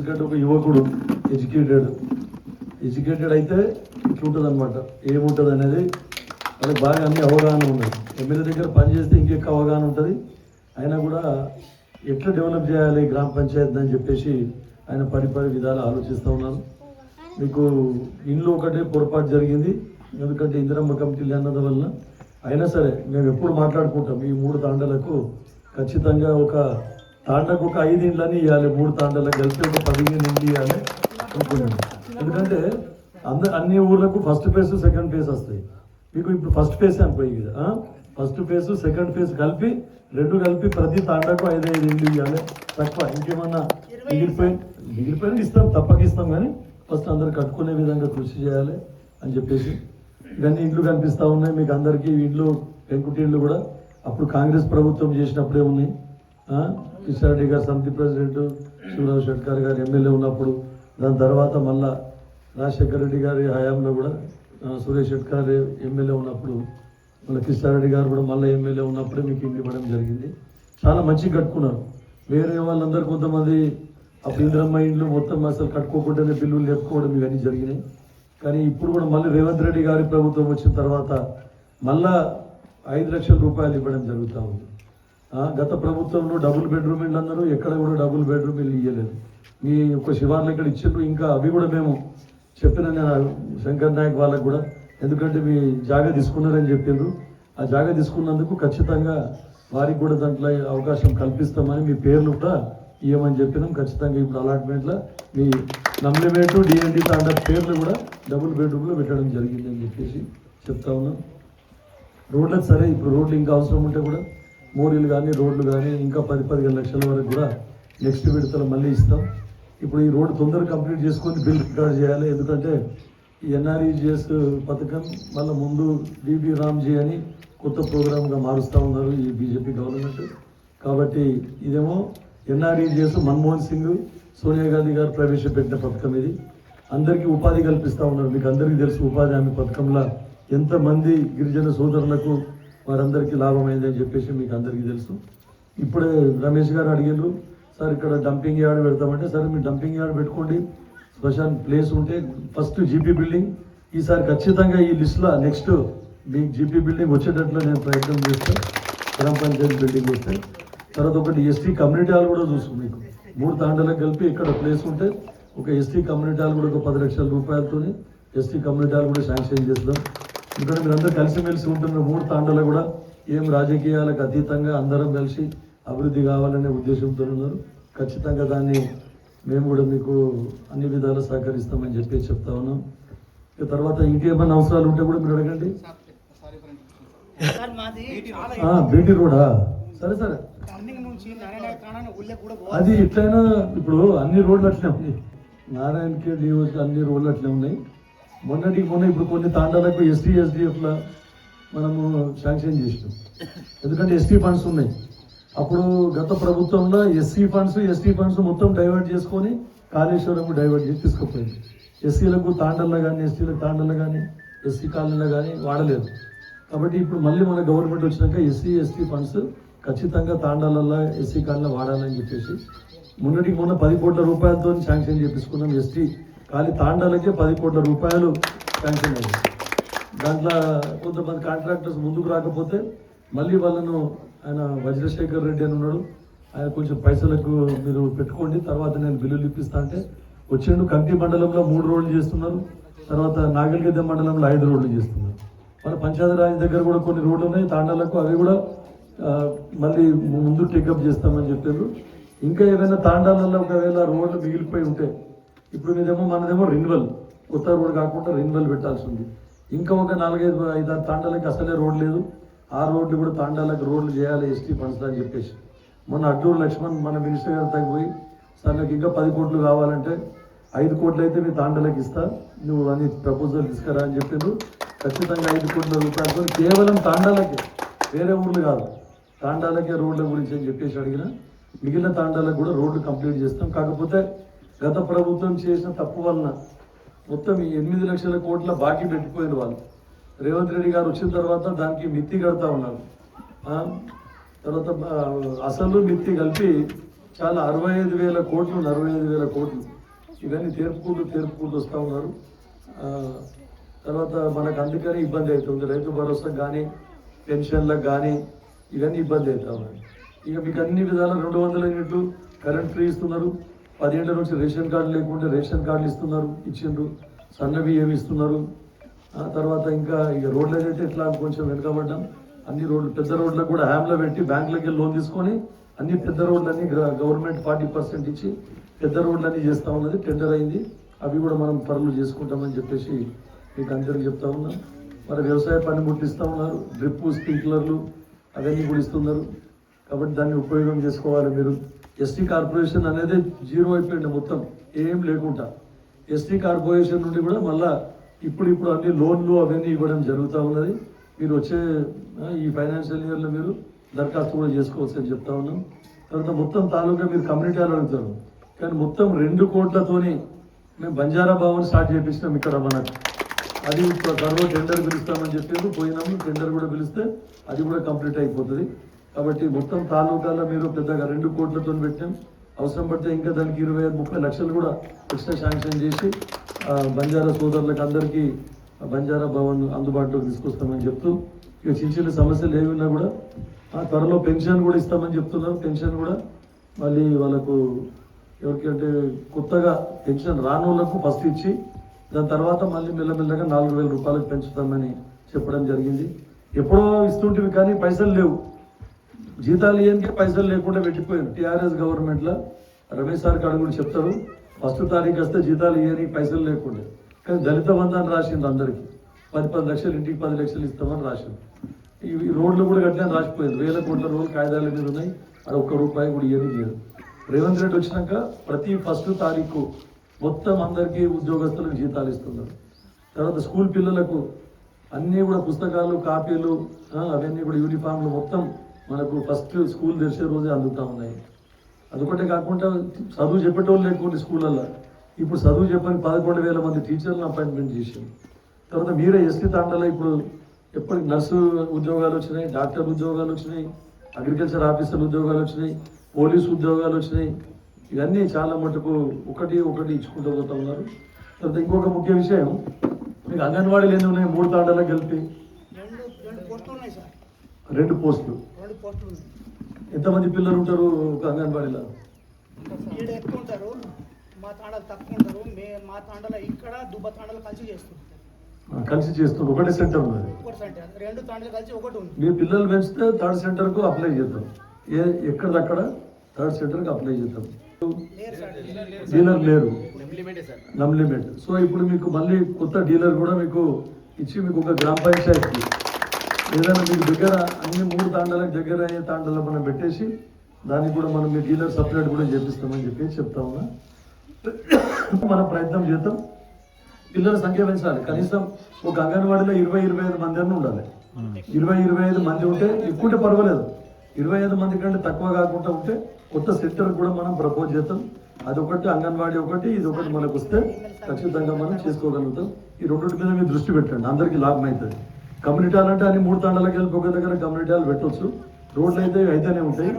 ఎందుకంటే ఒక యువకుడు ఎడ్యుకేటెడ్ అయితే ఇట్లుంటుంది అనమాట, ఏముంటుంది అనేది వాళ్ళకి బాగా అన్ని అవగాహన ఉన్నది. ఎమ్మెల్యే దగ్గర పనిచేస్తే ఇంకెక్కువ అవగాహన ఉంటుంది. అయినా కూడా ఎట్లా డెవలప్ చేయాలి గ్రామ పంచాయతీ అని చెప్పేసి ఆయన పరిపరి విధాలు ఆలోచిస్తూ ఉన్నారు. మీకు ఇంట్లో ఒకటే పొరపాటు జరిగింది, ఎందుకంటే ఇందిరమ్మ కమిటీలు అన్నది వలన. అయినా సరే మేము ఎప్పుడు మాట్లాడుకుంటాం, ఈ 3 తాండాలకు ఖచ్చితంగా ఒక తాండకు ఒక 5 ఇండ్లని ఇవ్వాలి, 3 తాండాలకు కలిపి ఒక 15 ఇండ్లు ఇవ్వాలి అనుకున్నాను. ఎందుకంటే అన్ని ఊర్లకు ఫస్ట్ ఫేజ్ సెకండ్ ఫేజ్ వస్తాయి. మీకు ఇప్పుడు ఫస్ట్ ఫేజ్ అనుకోయి కదా, ఫస్ట్ ఫేజ్ సెకండ్ ఫేజ్ కలిపి 2 కలిపి ప్రతి తాండాకు 5 ఇండ్లు ఇవ్వాలి. తక్కువ ఇంకేమన్నా మిగిలిపోయిన ఇస్తాం, తప్పక ఇస్తాం, కానీ ఫస్ట్ అందరు కట్టుకునే విధంగా కృషి చేయాలి అని చెప్పేసి ఇవన్నీ ఇండ్లు కనిపిస్తూ ఉన్నాయి మీకు అందరికీ. ఇండ్లు పెంకుటిండ్లు కూడా అప్పుడు కాంగ్రెస్ ప్రభుత్వం చేసినప్పుడే ఉన్నాయి. కిషన్ రెడ్డి గారు సమితి ప్రెసిడెంట్, శివరావు షెట్కర్ గారు ఎమ్మెల్యే ఉన్నప్పుడు, దాని తర్వాత మళ్ళా రాజశేఖర రెడ్డి గారి హయాంలో కూడా సురేష్ షెట్కర్ ఎమ్మెల్యే ఉన్నప్పుడు, మళ్ళీ కిషన్ రెడ్డి గారు కూడా మళ్ళీ ఎమ్మెల్యే ఉన్నప్పుడే మీకు ఇండ్లు ఇవ్వడం జరిగింది. చాలా మంచిగా కట్టుకున్నారు. వేరే వాళ్ళందరూ కొంతమంది అప్పుడు ఇందిరమ్మ ఇండ్లు మొత్తం అసలు కట్టుకోకుండానే బిల్లులు చెప్పుకోవడం ఇవన్నీ జరిగినాయి. కానీ ఇప్పుడు కూడా మళ్ళీ రేవంత్ రెడ్డి గారి ప్రభుత్వం వచ్చిన తర్వాత మళ్ళా 5 లక్షల రూపాయలు ఇవ్వడం జరుగుతూ ఉంది. గత ప్రభుత్వంలో డబుల్ బెడ్రూమ్ ఇల్లు అన్నారు, ఎక్కడ కూడా డబుల్ బెడ్రూమ్ ఇల్లు ఇవ్వలేదు. మీ ఒక శివార్లు ఇక్కడ ఇచ్చిండ్రు, ఇంకా అవి కూడా మేము చెప్పిన శంకర్ నాయక్ వాళ్ళకు కూడా, ఎందుకంటే మీ జాగా తీసుకున్నారని చెప్పిండ్రు. ఆ జాగా తీసుకున్నందుకు ఖచ్చితంగా వారికి కూడా దాంట్లో అవకాశం కల్పిస్తామని మీ పేర్లు కూడా ఇవ్వమని చెప్పినాం. ఖచ్చితంగా ఇప్పుడు అలాట్మెంట్లో మీ నమ్లిమెంటు డిఎన్డి తాండా పేర్లు కూడా డబుల్ బెడ్రూమ్లో పెట్టడం జరిగిందని చెప్పేసి చెప్తా ఉన్నాం. రోడ్లకు సరే, ఇప్పుడు రోడ్లు ఇంకా అవసరం ఉంటే కూడా మోరీలు కానీ రోడ్లు కానీ ఇంకా 10-15 లక్షల వరకు కూడా నెక్స్ట్ విడతలు మళ్ళీ ఇస్తాం. ఇప్పుడు ఈ రోడ్డు తొందరగా కంప్లీట్ చేసుకొని బిల్ రికార్డ్ చేయాలి. ఎందుకంటే ఈ ఎన్ఆర్ఈజిఎస్ పథకం మళ్ళీ ముందు బీబీ రామ్జీ అని కొత్త ప్రోగ్రామ్గా మారుస్తూ ఉన్నారు ఈ బీజేపీ గవర్నమెంట్. కాబట్టి ఇదేమో ఎన్ఆర్ఈజిఎస్ మన్మోహన్ సింగ్, సోనియా గాంధీ గారు ప్రవేశపెట్టిన పథకం. ఇది అందరికీ ఉపాధి కల్పిస్తూ ఉన్నారు. మీకు అందరికీ తెలుసు ఉపాధి హామీ పథకంలో ఎంతమంది గిరిజన సోదరులకు వారందరికీ లాభమైందని చెప్పేసి మీకు అందరికీ తెలుసు. ఇప్పుడే రమేష్ గారు అడిగారు, సార్ ఇక్కడ డంపింగ్ యార్డ్ పెడతామంటే, సరే మీరు డంపింగ్ యార్డ్ పెట్టుకోండి, శ్మశాన్ ప్లేస్ ఉంటే ఫస్ట్ జీపీ బిల్డింగ్. ఈసారి ఖచ్చితంగా ఈ లిస్టులో నెక్స్ట్ మీకు జీపీ బిల్డింగ్ వచ్చేటట్లు నేను ప్రయత్నం చేస్తాను. గ్రామ పంచాయతీ బిల్డింగ్ వస్తే తర్వాత ఒకటి ఎస్టీ కమ్యూనిటీ హాల్ కూడా చూస్తాం. మీకు 3 తాండాలకు కలిపి ఇక్కడ ప్లేస్ ఉంటే ఒక ఎస్టీ కమ్యూనిటీ హాల్ కూడా ఒక 10 లక్షల రూపాయలతో ఎస్టీ కమ్యూనిటీ హాల్ కూడా శాంక్షన్ చేస్తాం. ఎందుకంటే మీరు అందరూ కలిసిమెలిసి ఉంటున్న 3 తాండాలు కూడా ఏం రాజకీయాలకు అతీతంగా అందరం కలిసి అభివృద్ధి కావాలనే ఉద్దేశంతో ఉన్నారు. ఖచ్చితంగా దాన్ని మేము కూడా మీకు అన్ని విధాలు సహకరిస్తామని చెప్పేసి చెప్తా ఉన్నాం. తర్వాత ఇంకేమైనా అవసరాలు ఉంటే కూడా మీరు అడగండి. బీటీ రోడా? సరే సరే, అది ఎట్లయినా ఇప్పుడు అన్ని రోడ్లు అట్లే ఉన్నాయి. నారాయణకి అన్ని రోడ్లు అట్లే ఉన్నాయి. మొన్న ఇప్పుడు కొన్ని తాండాలకు ఎస్డిఎఫ్లో మనము శాంక్షన్ చేసినాం. ఎందుకంటే ఎస్టీ ఫండ్స్ ఉన్నాయి. అప్పుడు గత ప్రభుత్వంలో ఎస్టీ ఫండ్స్ మొత్తం డైవర్ట్ చేసుకొని కాళేశ్వరంకు డైవర్ట్ చేసి తీసుకుపోయింది. ఎస్సీలకు తాండల్లో కానీ, ఎస్టీలకు తాండల్లో కానీ, ఎస్సీ కాలనీలో కానీ వాడలేదు. కాబట్టి ఇప్పుడు మళ్ళీ మన గవర్నమెంట్ వచ్చినాక ఎస్టీ ఫండ్స్ ఖచ్చితంగా తాండాలల్లో, ఎస్సీ కాలనీలో వాడాలని చెప్పేసి మొన్న 10 కోట్ల రూపాయలతో శాంక్షన్ చేపించుకున్నాం. ఎస్టీ ఖాళీ తాండాలకే 10 కోట్ల రూపాయలు శాంక్షన్ అయ్యింది. దాంట్లో కొంతమంది కాంట్రాక్టర్స్ ముందుకు రాకపోతే మళ్ళీ వాళ్ళను, ఆయన వజ్రశేఖర్ రెడ్డి అని ఉన్నాడు, ఆయన కొంచెం పైసలకు మీరు పెట్టుకోండి, తర్వాత నేను బిల్లులు ఇప్పిస్తా అంటే వచ్చిండు. కంటి మండలంలో 3 రోడ్లు చేస్తున్నారు. తర్వాత నాగల్గద్ద మండలంలో 5 రోడ్లు చేస్తున్నారు. మన పంచాయతీరాజ్ దగ్గర కూడా కొన్ని రోడ్లు ఉన్నాయి తాండాలకు, అవి కూడా మళ్ళీ ముందు టేకప్ చేస్తామని చెప్పారు. ఇంకా ఏదైనా తాండాలలో ఒకవేళ రోడ్లు మిగిలిపోయి ఉంటే, ఇప్పుడు మనదేమో రెన్యువల్, కొత్త రోడ్ కాకుండా రెన్యువల్ పెట్టాల్సి ఉంది. ఇంకా ఒక 4-5 తాండాలకి అసలే రోడ్ లేదు. ఆ రోడ్లు కూడా తాండాలకు రోడ్లు చేయాలి ఎస్టీ ఫండ్స్ అని చెప్పేసి మొన్న అడ్డూరు లక్ష్మణ్ మన మినిస్టర్ గారు తగ్గిపోయి, సార్ నాకు ఇంకా 10 కోట్లు కావాలంటే 5 కోట్లు అయితే మీ తాండాలకు ఇస్తా, నువ్వు అని ప్రపోజల్ తీసుకురా అని చెప్పారు. ఖచ్చితంగా 5 కోట్ల రూపాయలతో కేవలం తాండాలకే, వేరే ఊర్లు కాదు, తాండాలకే రోడ్ల గురించి అని చెప్పేసి అడిగిన. మిగిలిన తాండాలకు కూడా రోడ్లు కంప్లీట్ చేస్తాం. కాకపోతే గత ప్రభుత్వం చేసిన తప్పు వలన మొత్తం 8 లక్షల కోట్ల బాకీ పెట్టిపోయిన వాళ్ళు రేవంత్ రెడ్డి గారు వచ్చిన తర్వాత దానికి మిత్తి కడతా ఉన్నారు. తర్వాత అసలు మిత్తి కలిపి చాలా 65,000 కోట్లు 65,000 కోట్లు ఇవన్నీ తీర్పుకుంటూ వస్తూ ఉన్నారు. తర్వాత మనకు అందుకని ఇబ్బంది అవుతుంది. రైతు భరోసా కానీ పెన్షన్లకు కానీ ఇవన్నీ ఇబ్బంది అవుతా ఉన్నాయి. ఇక మీకు అన్ని విధాల 200 యూనిట్లు కరెంట్ ఫ్రీ ఇస్తున్నారు. 10 ఏళ్ళ నుంచి రేషన్ కార్డు లేకుంటే రేషన్ కార్డులు ఇచ్చిండ్రు. సన్న బియ్యం ఇస్తున్నారు. తర్వాత ఇంకా ఇక రోడ్లకి అయితే ఇట్లా కొంచెం వెనుకబడ్డాం. అన్ని రోడ్లు పెద్ద రోడ్లకు కూడా హ్యామ్లో పెట్టి బ్యాంకులకి లోన్ తీసుకొని అన్ని పెద్ద రోడ్లన్నీ గవర్నమెంట్ 40% ఇచ్చి పెద్ద రోడ్లన్నీ చేస్తూ ఉన్నది. టెండర్ అయింది. అవి కూడా మనం త్వరలో చేసుకుంటామని చెప్పేసి మీకు అందరికీ చెప్తా ఉన్నాం. మరి వ్యవసాయ పనిముట్లు ఇస్తూ ఉన్నారు. డ్రిప్ స్ప్రింక్లర్లు అవన్నీ కూడా ఇస్తున్నారు. కాబట్టి దాన్ని ఉపయోగం చేసుకోవాలి మీరు. ఎస్టీ కార్పొరేషన్ అనేది జీరో అయిపోయింది, మొత్తం ఏం లేకుండా. ఎస్టీ కార్పొరేషన్ నుండి కూడా మళ్ళా ఇప్పుడు అన్ని లోన్లు అవన్నీ ఇవ్వడం జరుగుతూ ఉన్నది. మీరు వచ్చే ఈ ఫైనాన్షియల్ ఇయర్లో మీరు దరఖాస్తు కూడా చేసుకోవచ్చు అని చెప్తా ఉన్నాం. తర్వాత మొత్తం తాలూకా మీరు కమ్యూనిటీ హాల్ అడుగుతారు, కానీ మొత్తం 2 కోట్లతోని మేము బంజారా భవన్ స్టార్ట్ చేపించినాం ఇక్కడ మనకు. అది త్వరలో టెండర్ పిలుస్తామని చెప్పారు, పోయినాము. టెండర్ కూడా పిలిస్తే అది కూడా కంప్లీట్ అయిపోతుంది. కాబట్టి మొత్తం తాలూకాలో మీరు పెద్దగా 2 కోట్లతో పెట్టాం. అవసరం పడితే ఇంకా దానికి 25-30 లక్షలు కూడా ఎక్స్ట్రా శాంక్షన్ చేసి బంజారా సోదరులకు అందరికీ బంజారా భవన్ అందుబాటులోకి తీసుకొస్తామని చెప్తూ, ఇక చిన్న సమస్యలు ఏమి ఉన్నా కూడా త్వరలో పెన్షన్ కూడా ఇస్తామని చెప్తున్నారు. పెన్షన్ కూడా మళ్ళీ వాళ్ళకు ఎవరికంటే కొత్తగా పెన్షన్ రాని వాళ్ళకు ఫస్ట్ ఇచ్చి దాని తర్వాత మళ్ళీ మెల్లమెల్లగా 4,000 రూపాయలకు పెంచుతామని చెప్పడం జరిగింది. ఎప్పుడో ఇస్తుంటివి కానీ పైసలు లేవు. జీతాలు ఇవ్వడానికి పైసలు లేకుండా పెట్టిపోయారు. టీఆర్ఎస్ గవర్నమెంట్లో రమేష్ సార్ కాడ కూడా చెప్తారు, 1వ తారీఖు వస్తే జీతాలు ఇవ్వడానికి పైసలు లేకుండా. కానీ దళిత బంధాన్ని రాసింది అందరికీ 10 లక్షలు, ఇంటికి 10 లక్షలు ఇస్తామని రాసింది. ఈ రోడ్లు కూడా కట్టినా రాసిపోయింది. 1000 కోట్ల రోడ్లు కాగితాల మీద ఉన్నాయి. అది 1 రూపాయి కూడా ఇవ్వని లేదు. రేవంత్ రెడ్డి వచ్చినాక ప్రతి 1వ తారీఖు మొత్తం అందరికీ ఉద్యోగస్తులకు జీతాలు ఇస్తున్నారు. తర్వాత స్కూల్ పిల్లలకు అన్నీ కూడా పుస్తకాలు, కాపీలు, అవన్నీ కూడా యూనిఫామ్లు మొత్తం మనకు ఫస్ట్ స్కూల్ తెరిచే రోజే అందుతూ ఉన్నాయి. అదొకటే కాకుండా చదువు చెప్పేటోళ్ళు లేకుండా స్కూళ్ళల్లో ఇప్పుడు చదువు చెప్పని 11,000 మంది టీచర్లను అపాయింట్మెంట్ చేశారు. తర్వాత మీరే ఎస్టీ తాండాలో ఇప్పుడు ఎప్పటికి నర్సు ఉద్యోగాలు వచ్చినాయి, డాక్టర్ ఉద్యోగాలు వచ్చినాయి, అగ్రికల్చర్ ఆఫీసర్ ఉద్యోగాలు వచ్చినాయి, పోలీసు ఉద్యోగాలు వచ్చినాయి. ఇవన్నీ చాలా మటుకు ఒకటి ఇచ్చుకుంటూ పోతా ఉన్నారు. తర్వాత ఇంకొక ముఖ్య విషయం, మీకు అంగన్వాడీలు ఎన్ని ఉన్నాయి 3 తాండాలకు కలిపి? 2 పోస్టులు. ఎంతమంది పిల్లలు ఉంటారు ఒక అంగన్వాడీలో? ఎక్కువ ఉంటారు, మా తాండాలు తక్కువ ఉంటారు. మా తాండాలో ఇక్కడ దుబ్బ తాండాలు కలిసి చేస్తున్నారు. ఒకటే సెంటర్ ఉన్నది. 2 తాండాలు కలిసి ఒకటి ఉంది. మీ పిల్లలు పెంచితే 3rd సెంటర్కు అప్లై చేద్దాం. ఎక్కడక్కడ 3rd సెంటర్కి అప్లై చేద్దాం. డీలర్ లేరు, నమ్లిమెంట్. సో ఇప్పుడు మీకు మళ్ళీ కొత్త డీలర్ కూడా మీకు ఇచ్చి మీకు ఒక గ్రామ పంచాయతీ ఏదైనా మీకు దగ్గర అన్ని 3 తాండాలకు దగ్గర అయ్యే తాండాలో మనం పెట్టేసి దానికి కూడా మనం మీ డీలర్ సపరేట్ కూడా చేపిస్తామని చెప్పి చెప్తా ఉన్నా. మనం ప్రయత్నం చేద్దాం. పిల్లల సంఖ్య పెంచాలి. కనీసం ఒక అంగన్వాడీలో 20-25 మంది అని ఉండాలి. 20-25 మంది ఉంటే ఎక్కువ పర్వాలేదు. 25 మంది కంటే తక్కువ కాకుండా ఉంటే కొత్త సెక్టర్ కూడా మనం ప్రపోజ్ చేద్దాం. అదొకటి అంగన్వాడీ ఒకటి, ఇది ఒకటి మనకు వస్తే ఖచ్చితంగా మనం చేసుకోగలుగుతాం. ఈ 2 మీద మీరు దృష్టి పెట్టండి, అందరికీ లాభం అవుతుంది. కమ్యూనిటీ హాల్ అంటే అన్ని 3 తాండాలకు వెళ్ళి ఒక దగ్గర కమ్యూనిటీ హాల్ పెట్టవచ్చు. రోడ్లు అయితేనే ఉంటాయి.